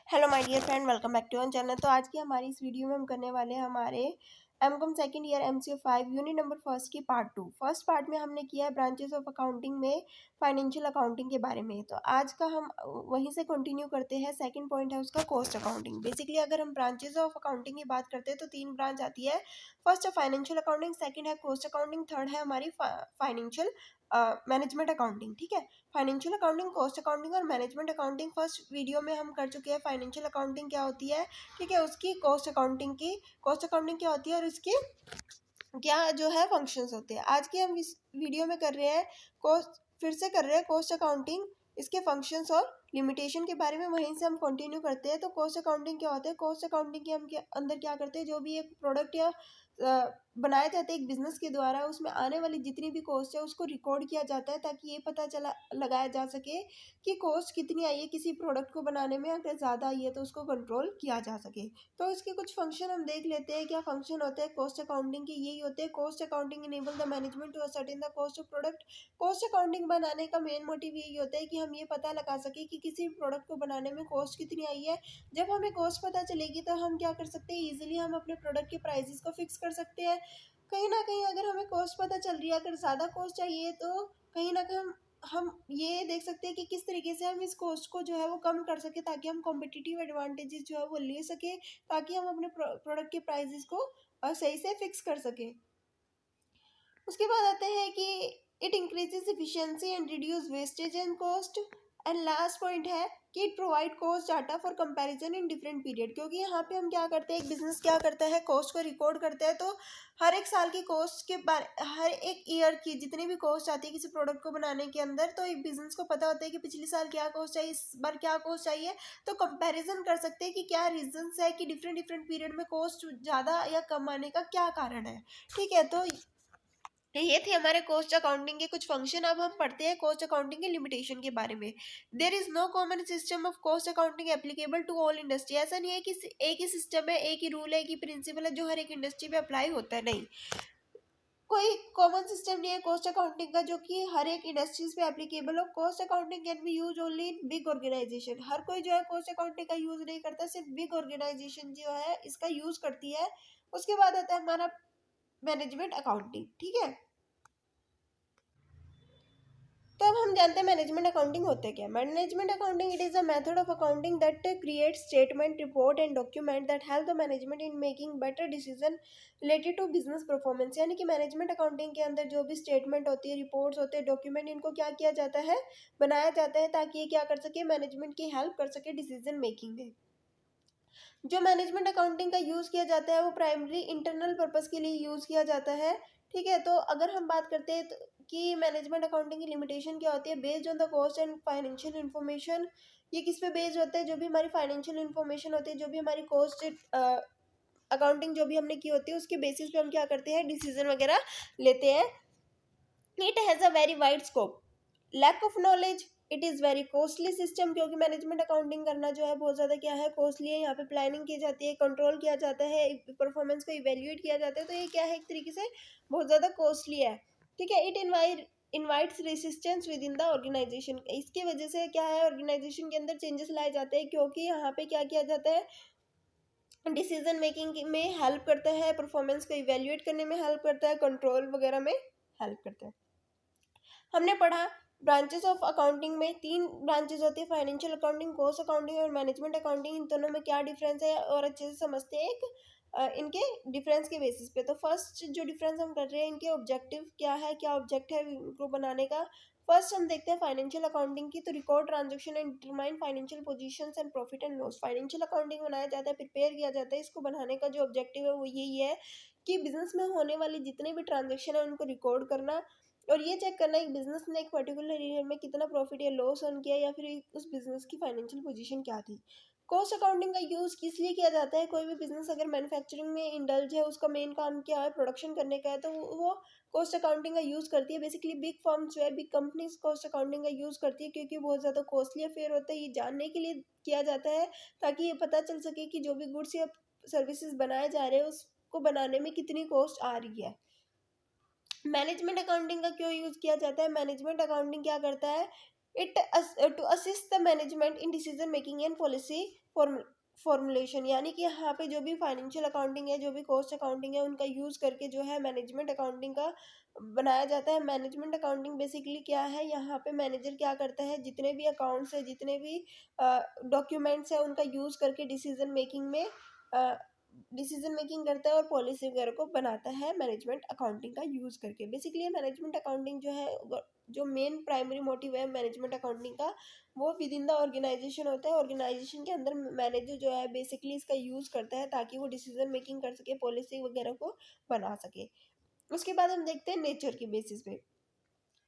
Hello my dear friend, welcome back to our channel. तो आज की हमारी इस वीडियो में हम करने वाले हैं हमारे MCom second year MCO 5 unit number first की पार्ट 2। फर्स्ट पार्ट में हमने किया है ब्रांचेस ऑफ अकाउंटिंग में फाइनेंशियल अकाउंटिंग के बारे में। तो आज का हम वहीं से कंटिन्यू करते हैं। सेकंड पॉइंट है उसका कॉस्ट अकाउंटिंग। बेसिकली अगर हम ब्रांचेस ऑफ अकाउंटिंग की बात करते हैं तो 3 ब्रांच आती है। फर्स्ट है फाइनेंशियल अकाउंटिंग, सेकंड है कॉस्ट अकाउंटिंग, थर्ड है हमारी फाइनेंशियल मैनेजमेंट अकाउंटिंग। ठीक है, फाइनेंशियल अकाउंटिंग, कॉस्ट अकाउंटिंग और मैनेजमेंट अकाउंटिंग फर्स्ट वीडियो में हम कर चुके हैं। फाइनेंशियल अकाउंटिंग क्या होती है, ठीक है, उसकी कॉस्ट अकाउंटिंग क्या होती है और इसकी क्या जो है फंक्शंस होते हैं। आज की हम इस वीडियो में कर रहे हैं कॉस्ट अकाउंटिंग, इसके फंक्शंस और लिमिटेशन के बारे में। वहीं से हम कंटिन्यू करते हैं। तो कॉस्ट अकाउंटिंग क्या होता है, कॉस्ट अकाउंटिंग के हम के अंदर क्या करते हैं, जो भी एक प्रोडक्ट या बनाए जाते हैं एक बिजनेस के द्वारा, उसमें आने वाली जितनी भी कॉस्ट है उसको रिकॉर्ड किया जाता है ताकि ये पता लगाया जा सके कि कॉस्ट कितनी आई है किसी प्रोडक्ट को बनाने में। अगर ज़्यादा आई है तो उसको कंट्रोल किया जा सके। तो इसके कुछ फंक्शन हम देख लेते हैं। क्या फंक्शन होते हैं कॉस्ट अकाउंटिंग के, यही होते हैं। Cost accounting enable the management to ascertain the cost of product. Cost accounting बनाने का मेन मोटिव यही होता है कि हम ये पता लगा सके कि किसी प्रोडक्ट को बनाने में कॉस्ट कितनी आई है। जब हमें कॉस्ट पता चलेगी तो हम क्या कर सकते हैं, ईजिली हम अपने प्रोडक्ट के प्राइसेस को फिक्स कर सकते हैं। कहीं ना कहीं अगर हमें कॉस्ट पता चल रही है, अगर ज़्यादा कॉस्ट चाहिए तो कहीं ना कहीं हम ये देख सकते हैं कि किस तरीके से हम इस कॉस्ट को जो है वो कम कर सके ताकि हम कॉम्पिटिटिव एडवांटेजेस जो है वो ले सके, ताकि हम अपने प्रोडक्ट के प्राइसेस को सही से फिक्स कर सके। उसके बाद आते हैं कि it increases efficiency and reduce wastage and cost. And last point है कि it provide cost data for comparison in different period. क्योंकि यहाँ पे हम क्या करते हैं, एक बिजनेस क्या करता है, कॉस्ट को रिकॉर्ड करता है। तो हर एक साल की कॉस्ट के बारे, हर एक ईयर की जितनी भी कॉस्ट आती है किसी प्रोडक्ट को बनाने के अंदर, तो एक बिजनेस को पता होता है कि पिछले साल क्या कॉस्ट चाहिए, इस बार क्या कॉस्ट चाहिए। तो कंपैरिजन कर सकते हैं कि क्या रीजंस है कि डिफरेंट डिफरेंट पीरियड में कॉस्ट ज़्यादा या कम आने का क्या कारण है। ठीक है, तो ये थे हमारे कॉस्ट अकाउंटिंग के कुछ फंक्शन। अब हम पढ़ते हैं कॉस्ट अकाउंटिंग के लिमिटेशन के बारे में। There is no common system of cost accounting applicable to all industry. ऐसा नहीं है कि एक ही सिस्टम है, एक ही रूल है, एक ही प्रिंसिपल है जो हर एक इंडस्ट्री में अप्लाई होता है। नहीं, कोई कॉमन सिस्टम नहीं है कॉस्ट अकाउंटिंग का जो कि हर एक इंडस्ट्रीज पे एप्लीकेबल हो। Cost accounting can be use only in big organization. हर कोई जो है कॉस्ट अकाउंटिंग का यूज नहीं करता, सिर्फ बिग ऑर्गेनाइजेशन जो है इसका यूज करती है। उसके बाद आता है हमारा मैनेजमेंट अकाउंटिंग। ठीक है, तो अब हम जानते हैं मैनेजमेंट अकाउंटिंग होते क्या है। Management accounting it is a method of accounting that create statement, report and document that help the management in making better decision related to business performance. यानी कि मैनेजमेंट अकाउंटिंग के अंदर जो भी स्टेटमेंट होती है, रिपोर्ट्स होते हैं, डॉक्यूमेंट, इनको क्या किया जाता है, बनाया जाता है ताकि ये क्या कर सके, मैनेजमेंट की हेल्प कर सके डिसीजन मेकिंग में। जो मैनेजमेंट अकाउंटिंग का यूज़ किया जाता है वो प्राइमरी इंटरनल पर्पस के लिए यूज़ किया जाता है। ठीक है, तो अगर हम बात करते हैं कि मैनेजमेंट अकाउंटिंग की लिमिटेशन क्या होती है, based on the cost and financial information. ये किस पे बेस्ड होता है, जो भी हमारी फाइनेंशियल इन्फॉर्मेशन होती है, जो भी हमारी कॉस्ट अकाउंटिंग जो भी हमने की होती है उसके बेसिस पे हम क्या करते हैं, डिसीजन वगैरह लेते हैं। It has a very wide scope, lack of knowledge, it is very costly system. क्योंकि मैनेजमेंट अकाउंटिंग करना जो है बहुत ज़्यादा क्या है, कॉस्टली है। यहाँ पे प्लानिंग की जाती है, कंट्रोल किया जाता है, परफॉर्मेंस को इवेल्युएट किया जाता है। तो ये क्या है, एक तरीके से बहुत ज़्यादा कॉस्टली है। ठीक है, it invites resistance within the organisation. इसकी वजह से क्या है, ऑर्गेनाइजेशन के अंदर चेंजेस लाए जाते हैं। क्योंकि यहाँ पे क्या किया जाता है, डिसीजन मेकिंग में हेल्प करता है, परफॉर्मेंस को इवेल्युएट करने में हेल्प करता है, कंट्रोल वगैरह में हेल्प करता है। हमने पढ़ा ब्रांचेस ऑफ अकाउंटिंग में 3 ब्रांचेस होती है, फाइनेंशियल अकाउंटिंग, कॉस्ट अकाउंटिंग और मैनेजमेंट अकाउंटिंग। इन दोनों में क्या डिफरेंस है और अच्छे से समझते हैं एक इनके डिफरेंस के बेसिस पे। तो फर्स्ट जो डिफरेंस हम कर रहे हैं, इनके ऑब्जेक्टिव क्या है, क्या ऑब्जेक्ट है इनको बनाने का। फर्स्ट हम देखते हैं फाइनेंशियल अकाउंटिंग की। तो record transaction and determine financial positions and profit and loss. Financial accounting बनाया जाता है, प्रिपेयर किया जाता है। इसको बनाने का जो ऑब्जेक्टिव है वो यही है कि बिजनेस में होने वाली जितने भी ट्रांजेक्शन है उनको रिकॉर्ड करना और ये चेक करना एक बिजनेस ने एक पर्टिकुलर ईयर में कितना प्रॉफिट या लॉस अर्न किया, या फिर उस बिजनेस की फाइनेंशियल पोजीशन क्या थी। कॉस्ट अकाउंटिंग का यूज़ किस लिए किया जाता है, कोई भी बिजनेस अगर मैन्युफैक्चरिंग में इंडल्ज है, उसका मेन काम क्या है, प्रोडक्शन करने का है, तो वो कॉस्ट अकाउंटिंग का यूज़ करती है। बेसिकली बिग फर्म्स जो है, बिग कंपनीज कॉस्ट अकाउंटिंग का यूज़ करती है क्योंकि बहुत ज़्यादा कॉस्टली अफेयर होता है। ये जानने के लिए किया जाता है ताकि ये पता चल सके कि जो भी गुड्स या सर्विसेज बनाए जा रहे हैं उसको बनाने में कितनी कॉस्ट आ रही है। मैनेजमेंट अकाउंटिंग का क्यों यूज़ किया जाता है, मैनेजमेंट अकाउंटिंग क्या करता है, it to assist the management in decision making and policy formulation, यानी कि यहाँ पे जो भी फाइनेंशियल अकाउंटिंग है, जो भी कॉस्ट अकाउंटिंग है, उनका यूज़ करके जो है मैनेजमेंट अकाउंटिंग का बनाया जाता है। मैनेजमेंट अकाउंटिंग बेसिकली क्या है, यहाँ पे मैनेजर क्या करता है, जितने भी अकाउंट्स है, जितने भी डॉक्यूमेंट्स है, उनका यूज़ करके डिसीजन मेकिंग करता है और पॉलिसी वगैरह को बनाता है मैनेजमेंट अकाउंटिंग का यूज़ करके। बेसिकली मैनेजमेंट अकाउंटिंग जो है, जो मेन प्राइमरी मोटिव है मैनेजमेंट अकाउंटिंग का, वो विद इन द ऑर्गेनाइजेशन होता है। ऑर्गेनाइजेशन के अंदर मैनेजर जो है बेसिकली इसका यूज़ करता है ताकि वो डिसीजन मेकिंग कर सके, पॉलिसी वगैरह को बना सके। उसके बाद हम देखते हैं नेचर के बेसिस पे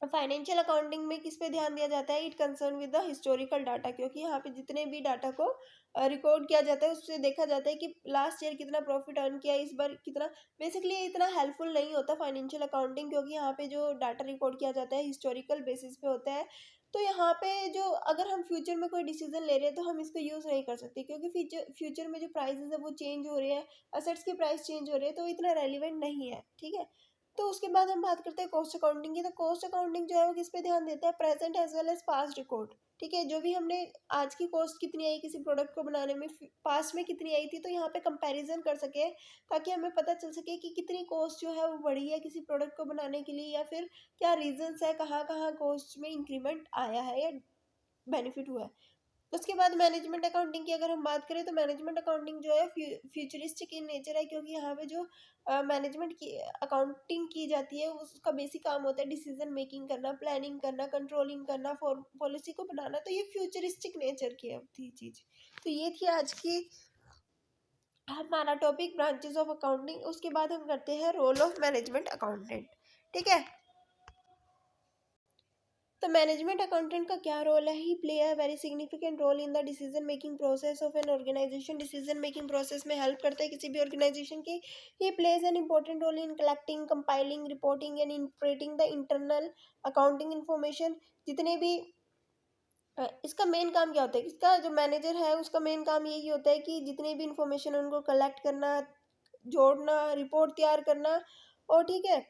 फाइनेंशियल अकाउंटिंग में किस पे ध्यान दिया जाता है, it concern with the historical data, क्योंकि यहाँ पे जितने भी डाटा को रिकॉर्ड किया जाता है उससे देखा जाता है कि लास्ट ईयर कितना प्रॉफिट अर्न किया, इस बार कितना। बेसिकली इतना हेल्पफुल नहीं होता फाइनेंशियल अकाउंटिंग, क्योंकि यहाँ पे जो डाटा रिकॉर्ड किया जाता है हिस्टोरिकल बेसिस पे होता है। तो यहाँ पे जो अगर हम फ्यूचर में कोई डिसीजन ले रहे हैं तो हम इसको यूज़ नहीं कर सकते, क्योंकि फ्यूचर में जो प्राइसेस है वो चेंज हो रहे हैं, असेट्स के प्राइस चेंज हो रहे हैं, तो इतना रेलिवेंट नहीं है। ठीक है, तो उसके बाद हम बात करते हैं कॉस्ट अकाउंटिंग की। तो कॉस्ट अकाउंटिंग जो है वो किस पे ध्यान देता है, present as well as past record. ठीक है, जो भी हमने आज की कॉस्ट कितनी आई किसी प्रोडक्ट को बनाने में, पास्ट में कितनी आई थी, तो यहाँ पे कंपैरिजन कर सके ताकि हमें पता चल सके कि कितनी कॉस्ट जो है वो बढ़ी है किसी प्रोडक्ट को बनाने के लिए, या फिर क्या रीजंस है, कहाँ कहाँ कॉस्ट में इंक्रीमेंट आया है या बेनिफिट हुआ है। उसके बाद मैनेजमेंट अकाउंटिंग की अगर हम बात करें तो मैनेजमेंट अकाउंटिंग जो है फ्यूचरिस्टिक इन नेचर है, क्योंकि यहाँ पे जो मैनेजमेंट की अकाउंटिंग की जाती है उसका बेसिक काम होता है डिसीजन मेकिंग करना, प्लानिंग करना, कंट्रोलिंग करना, फॉर पॉलिसी को बनाना। तो ये फ्यूचरिस्टिक नेचर की थी चीज। तो ये थी आज की हमारा टॉपिक ब्रांचेस ऑफ अकाउंटिंग। उसके बाद हम करते हैं रोल ऑफ मैनेजमेंट अकाउंटेंट। ठीक है, तो मैनेजमेंट अकाउंटेंट का क्या रोल है, he play a very significant role in the decision making process of an organization. Decision making process में हेल्प करता है किसी भी ऑर्गेनाइजेशन की। He plays an important role in collecting, compiling, reporting and interpreting the internal accounting information. जितने भी इसका main काम क्या होता है, इसका जो मैनेजर है उसका मेन काम यही होता है कि जितने भी इंफॉर्मेशन उनको कलेक्ट करना, जोड़ना, रिपोर्ट तैयार करना, और ठीक है,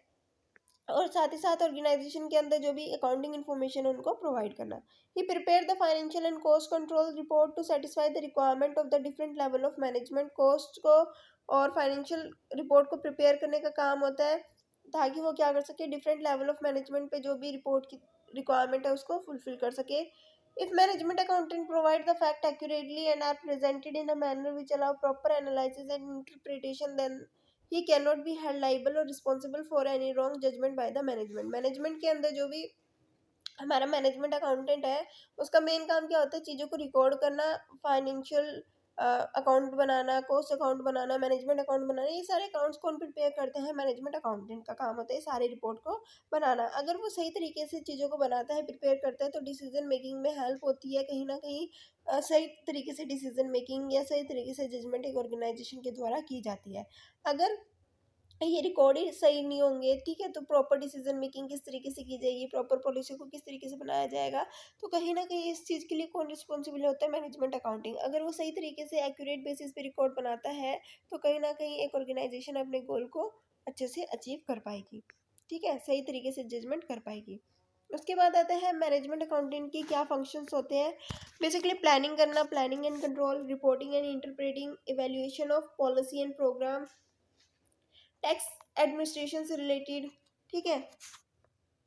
और साथ ही साथ ऑर्गेनाइजेशन के अंदर जो भी अकाउंटिंग इन्फॉर्मेशन है उनको प्रोवाइड करना। He prepare the financial and cost control report to satisfy the requirement of the different level of management. Cost को और फाइनेंशियल रिपोर्ट को प्रिपेयर करने का काम होता है ताकि वो क्या कर सके, डिफरेंट लेवल ऑफ मैनेजमेंट पे जो भी रिपोर्ट की रिक्वायरमेंट है उसको फुलफिल कर सके। If management accountant provide the fact accurately and are presented in a manner which allow proper analysis and interpretation, then he cannot be held liable or responsible for any wrong judgment by the management। Management के अंदर जो भी हमारा management accountant है उसका main काम क्या होता है, चीज़ों को रिकॉर्ड करना, फाइनेंशियल अकाउंट बनाना, कॉस्ट अकाउंट बनाना, मैनेजमेंट अकाउंट बनाना। ये सारे अकाउंट्स कौन प्रिपेयर करते हैं, मैनेजमेंट अकाउंटेंट का काम होता है सारे रिपोर्ट को बनाना। अगर वो सही तरीके से चीज़ों को बनाता है, प्रिपेयर करता है, तो डिसीजन मेकिंग में हेल्प होती है कहीं ना कहीं। सही तरीके से डिसीजन मेकिंग या सही तरीके से जजमेंट एक ऑर्गेनाइजेशन के द्वारा की जाती है। अगर ये रिकॉर्ड ही सही नहीं होंगे, ठीक है, तो प्रॉपर डिसीजन मेकिंग किस तरीके से की जाएगी, प्रॉपर पॉलिसी को किस तरीके से बनाया जाएगा, तो कहीं ना कहीं इस चीज़ के लिए कौन रिस्पॉन्सिबल होता है, मैनेजमेंट अकाउंटिंग। अगर वो सही तरीके से एक्यूरेट बेसिस पे रिकॉर्ड बनाता है तो कहीं ना कहीं एक ऑर्गेनाइजेशन अपने गोल को अच्छे से अचीव कर पाएगी। ठीक है, सही तरीके से जजमेंट कर पाएगी। उसके बाद आता है मैनेजमेंट अकाउंटेंट की क्या फंक्शंस होते हैं। बेसिकली प्लानिंग करना, planning and control, reporting and interpreting, evaluation of policy and programme, tax administration से रिलेटेड। ठीक है,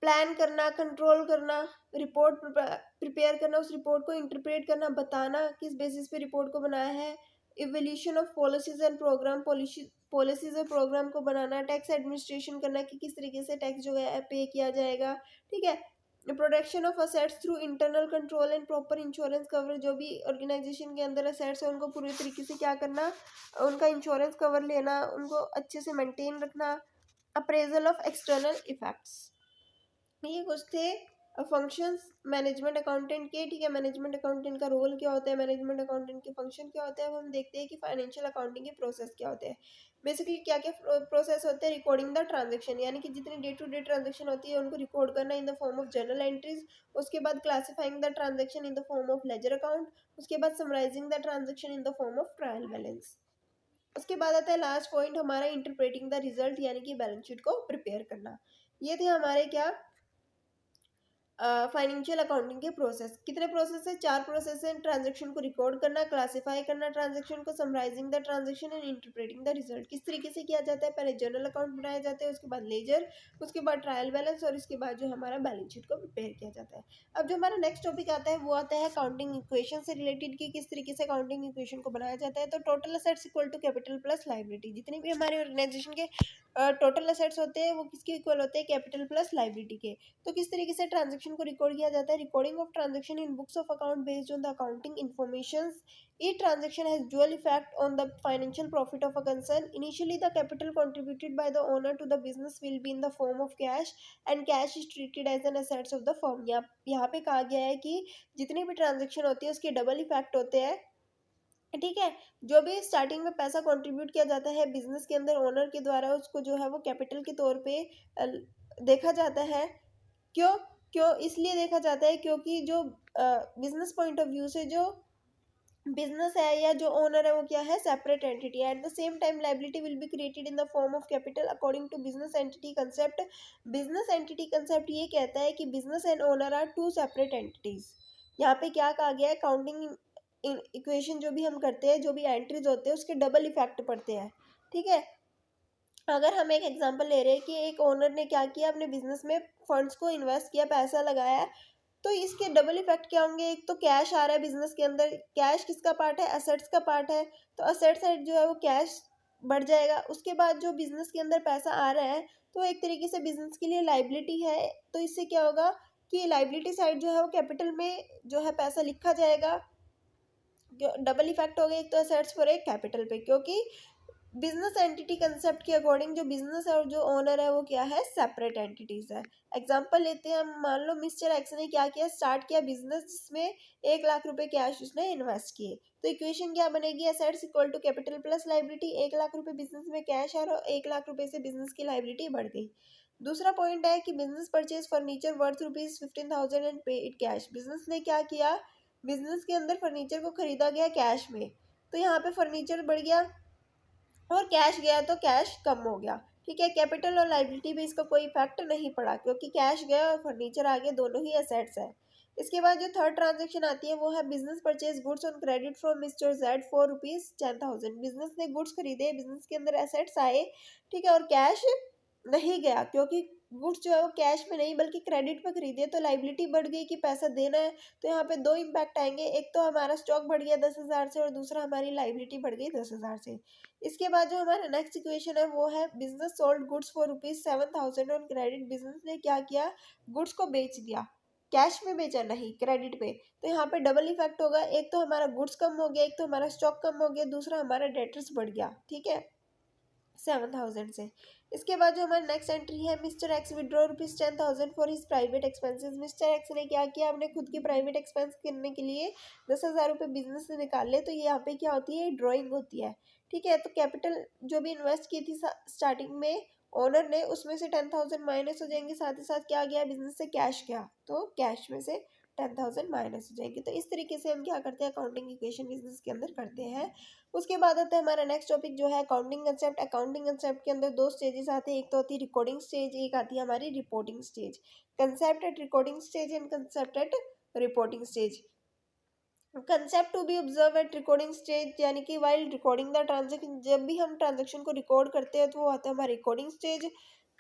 प्लान करना, कंट्रोल करना, रिपोर्ट प्रिपेयर करना, उस रिपोर्ट को इंटरप्रेट करना, बताना किस बेसिस पे रिपोर्ट को बनाया है, evolution of policies and programme, policies और प्रोग्राम को बनाना, टैक्स एडमिनिस्ट्रेशन करना कि किस तरीके से टैक्स जो है पे किया जाएगा। ठीक है, protection of assets through internal control and proper insurance cover, जो भी ऑर्गेनाइजेशन के अंदर असेट्स है उनको पूरी तरीके से क्या करना, उनका इंश्योरेंस कवर लेना, उनको अच्छे से मेंटेन रखना। अप्रेजल ऑफ एक्सटर्नल इफेक्ट्स, ये कुछ थे फंक्शंस मैनेजमेंट अकाउंटेंट के। ठीक है, मैनेजमेंट अकाउंटेंट का रोल क्या होता है, मैनेजमेंट अकाउंटेंट के फंक्शन क्या होते हैं। अब हम देखते हैं कि फाइनेंशियल अकाउंटिंग के प्रोसेस क्या होते हैं। बेसिकली क्या क्या प्रोसेस होते हैं, रिकॉर्डिंग द ट्रांजेक्शन, यानी कि जितनी डे टू डे ट्रांजेक्शन होती है उनको रिकॉर्ड करना in the form of journal entries. उसके बाद classifying the transaction in the form of ledger account. उसके बाद summarising the transaction in the form of trial balance. उसके बाद आता है लास्ट पॉइंट हमारा, इंटरप्रेटिंग द रिजल्ट, यानी कि बैलेंस शीट को प्रिपेयर करना। ये थे हमारे क्या फाइनेंशियल अकाउंटिंग के प्रोसेस कितने प्रोसेस है? 4 प्रोसेस है। ट्रांजेक्शन को रिकॉर्ड करना, क्लासिफाई करना ट्रांजेक्शन को, summarising the transaction and interpreting the result. किस तरीके से किया जाता है? पहले जर्नल अकाउंट बनाया जाता है, उसके बाद लेजर, उसके बाद ट्रायल बैलेंस और इसके बाद जो हमारा बैलेंस शीट को प्रिपेयर किया जाता है। अब जो हमारा नेक्स्ट टॉपिक आता है वो आता है अकाउंटिंग इक्वेशन से रिलेटेड कि किस तरीके से अकाउंटिंग इक्वेशन को बनाया जाता है। तो total assets equal to capital plus liability, जितने भी हमारे ऑर्गेनाइजेशन के टोटल असेट्स होते हैं वो किसके इक्वल होते हैं? कैपिटल प्लस लायबिलिटी के। तो किस तरीके से ट्रांजेक्शन को रिकॉर्ड किया जाता है? Recording of transaction in books of account based on the accounting information. Each transaction has dual effect on the financial profit of a concern. Initially, the capital contributed by the owner to the business will be in the form of cash, and cash is treated as an assets of the firm. यहाँ पे कहा गया है कि जितनी भी transaction होती है उसके डबल इफेक्ट होते हैं, ठीक है। जो भी स्टार्टिंग में पैसा कंट्रीब्यूट किया जाता है बिजनेस के अंदर ओनर के द्वारा, उसको जो है वो कैपिटल के तौर पे देखा जाता है। क्यों? क्यों इसलिए देखा जाता है क्योंकि जो बिजनेस पॉइंट ऑफ व्यू से जो बिजनेस है या जो ओनर है वो क्या है? सेपरेट एंटिटी है। At the same time liability will be created in the form of capital according to business entity concept. Business entity concept ये कहता है कि business and owner are two separate entities. यहाँ पे क्या कहा गया है? काउंटिंग इक्वेशन जो भी हम करते हैं, जो भी एंट्रीज होते हैं उसके डबल इफेक्ट पड़ते हैं, ठीक है। अगर हम एक एग्जांपल ले रहे हैं कि एक ओनर ने क्या किया, अपने बिजनेस में फंड्स को इन्वेस्ट किया, पैसा लगाया, तो इसके डबल इफेक्ट क्या होंगे? एक तो कैश आ रहा है बिजनेस के अंदर, कैश किसका पार्ट है? असेट्स का पार्ट है, तो असेट साइड जो है वो कैश बढ़ जाएगा। उसके बाद जो बिजनेस के अंदर पैसा आ रहा है तो एक तरीके से बिजनेस के लिए लाइबिलिटी है, तो इससे क्या होगा कि लाइबिलिटी साइड जो है वो कैपिटल में जो है पैसा लिखा जाएगा। डबल इफेक्ट हो गया, एक तो असेट्स पर एक कैपिटल पे, क्योंकि बिजनेस एंटिटी कंसेप्ट के अकॉर्डिंग जो बिजनेस है और जो ओनर है वो क्या है? सेपरेट एंटिटीज है। एग्जांपल लेते हैं हम, मान लो मिस्टर एक्स ने क्या किया? स्टार्ट किया बिजनेस जिसमें 1 लाख रुपए कैश उसने इन्वेस्ट किए। तो इक्वेशन क्या बनेगी? Assets equal to capital plus liability. 1 lakh रुपए बिजनेस में कैश है और 1 लाख रुपए से बिजनेस की लाइबिलिटी बढ़ गई। दूसरा पॉइंट है कि business purchase furniture worth ₹15,000 and पे इट कैश। बिजनेस ने क्या किया? बिजनेस के अंदर फर्नीचर को खरीदा गया कैश में, तो यहाँ पे फर्नीचर बढ़ गया और कैश गया तो कैश कम हो गया, ठीक है। कैपिटल और लाइबिलिटी पे इसका कोई इफेक्ट नहीं पड़ा क्योंकि कैश गया और फर्नीचर आ गया, दोनों ही एसेट्स है। इसके बाद जो थर्ड ट्रांजेक्शन आती है वो है business purchase goods on credit from mister Z for ₹10,000। Business ने गुड्स खरीदे, बिजनेस के अंदर एसेट्स आए, ठीक है, और कैश नहीं गया क्योंकि गुड्स जो है वो कैश में नहीं बल्कि क्रेडिट पे खरीदे, तो लाइबिलिटी बढ़ गई कि पैसा देना है। तो यहाँ पे दो इम्पैक्ट आएंगे, एक तो हमारा स्टॉक बढ़ गया 10,000 से और दूसरा हमारी लाइबिलिटी बढ़ गई 10,000 से। इसके बाद जो हमारा नेक्स्ट इक्वेशन है वो है business sold goods for ₹7,000 on credit. Business ने क्या किया? गुड्स को बेच दिया, कैश में बेचा नहीं, क्रेडिट पे। तो यहाँ पे डबल इफेक्ट होगा, एक तो हमारा गुड्स कम हो गया, एक तो हमारा स्टॉक कम हो गया, दूसरा हमारा डेटर्स बढ़ गया, ठीक है, 7,000 से। इसके बाद जो हमारी नेक्स्ट एंट्री है, mister x withdraw ₹10,000 for his private expenses. Mister x ने क्या किया? अपने खुद के प्राइवेट एक्सपेंस करने के लिए 10,000 रुपये बिजनेस से निकाल ले। तो ये यहाँ पे क्या होती है? ड्रॉइंग होती है, ठीक है। तो कैपिटल जो भी इन्वेस्ट की थी स्टार्टिंग में ओनर ने, उसमें से 10,000 माइनस हो जाएंगे, साथ ही साथ क्या गया? बिजनेस से कैश गया, तो कैश में से 10,000 माइनस हो जाएंगे। तो इस तरीके से हम क्या करते हैं? अकाउंटिंग इक्वेशन बिजनेस के अंदर करते हैं। उसके बाद आता है हमारा नेक्स्ट टॉपिक जो है अकाउंटिंग कंसेप्ट। अकाउंटिंग कंसेप्ट के अंदर दो स्टेजेस आते हैं, एक तो होती है रिकॉर्डिंग स्टेज, एक आती है हमारी reporting stage. Concept at recording stage and concept at reporting stage. Concept to be observe at recording stage यानी कि वाइल रिकॉर्डिंग द ट्रांजेक्शन, जब भी हम ट्रांजेक्शन को रिकॉर्ड करते हैं तो वो आता है हमारा recording stage.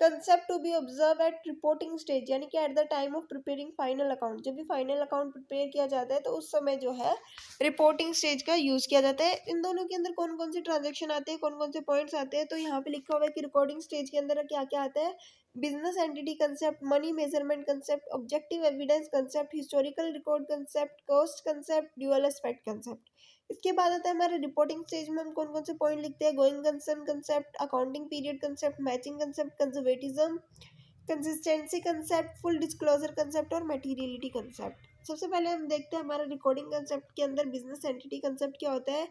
Concept to be observe at reporting stage यानी कि at the time of preparing final account, जब भी फाइनल अकाउंट प्रिपेयर किया जाता है तो उस समय जो है रिपोर्टिंग स्टेज का यूज किया जाता है। इन दोनों के अंदर कौन कौन से ट्रांजेक्शन आते हैं, कौन कौन से पॉइंट्स आते हैं, तो यहाँ पे लिखा हुआ है कि रिकॉर्डिंग स्टेज के अंदर क्या क्या आता है? Business entity concept, money measurement concept, objective evidence concept, historical record concept, cost concept, dual aspect concept. इसके बाद आता है हमारे रिपोर्टिंग स्टेज में हम कौन कौन से पॉइंट लिखते हैं? Going concern concept, accounting period concept, matching concept, conservatism, consistency concept, full disclosure concept और मटेरियलिटी कंसेप्ट। सबसे पहले हम देखते हैं हमारा रिकॉर्डिंग कंसेप्ट के अंदर बिजनेस एंटिटी कंसेप्ट क्या होता है।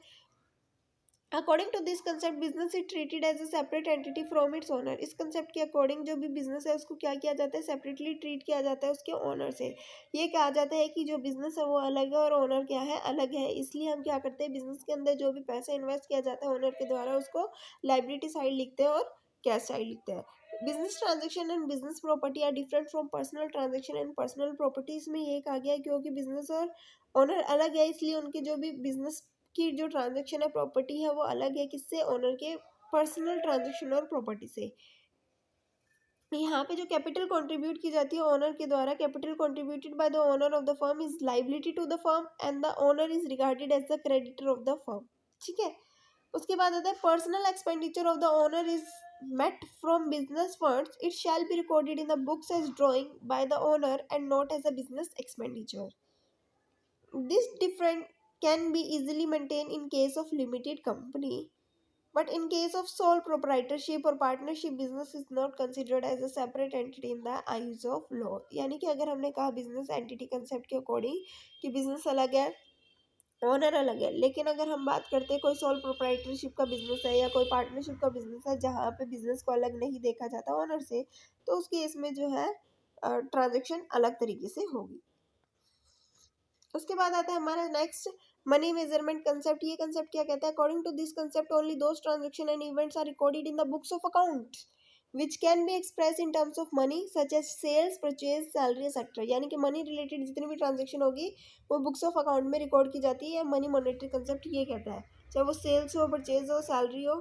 According to this concept business is treated as a separate entity from its owner. इस कंसेप्ट के अकॉर्डिंग जो भी बिजनेस है उसको क्या किया जाता है? सेपरेटली ट्रीट किया जाता है उसके ओनर से। ये कहा जाता है कि जो बिजनेस है वो अलग है और ओनर क्या है? अलग है। इसलिए हम क्या करते हैं? बिजनेस के अंदर जो भी पैसा इन्वेस्ट किया जाता है ओनर के द्वारा, उसको लाइबिलिटी साइड लिखते हैं और कैश साइड लिखते हैं। Business transaction and business property are different from personal transaction and personal property. इसमें ये कहा गया है क्योंकि बिजनेस और ओनर अलग है, इसलिए उनके जो भी बिजनेस की जो ट्रांजेक्शन है, प्रॉपर्टी है, वो अलग है किससे, ओनर के पर्सनल ट्रांजेक्शन और प्रॉपर्टी से। यहाँ पे जो कैपिटल कंट्रीब्यूट की जाती है ओनर के द्वारा, capital contributed by the owner of the firm is liability to the firm and the owner is regarded as the creditor of the firm. ठीक है। उसके बाद आता है personal expenditure of the owner is met from business funds, it shall be recorded in the books as drawing by the owner and not as a business expenditure. This difference can be easily maintained in case of limited company, but in case of sole proprietorship or partnership, business is not considered as a separate entity in the eyes of law. यानी कि अगर हमने कहा business entity concept के according कि business अलग है, owner अलग है, लेकिन अगर हम बात करते हैं कोई सोल प्रोप्राइटरशिप का बिजनेस है या कोई पार्टनरशिप का बिजनेस है जहाँ पे बिजनेस को अलग नहीं देखा जाता ओनर से, तो उस केस में जो है ट्रांजेक्शन अलग तरीके से होगी। उसके बाद आता है हमारा नेक्स्ट मनी मेजरमेंट कंसेप्ट। ये कंसेप्ट क्या कहता है, according to this concept only those transactions and events are recorded in the books of account which can be express in terms of money such as sales, purchase, salary etcetera. यानी कि money related जितनी भी transaction होगी वो books of account में record की जाती है। मनी मॉनेटरी कंसेप्ट ये कहता है, चाहे वो सेल्स हो, परचेज हो, सैलरी हो,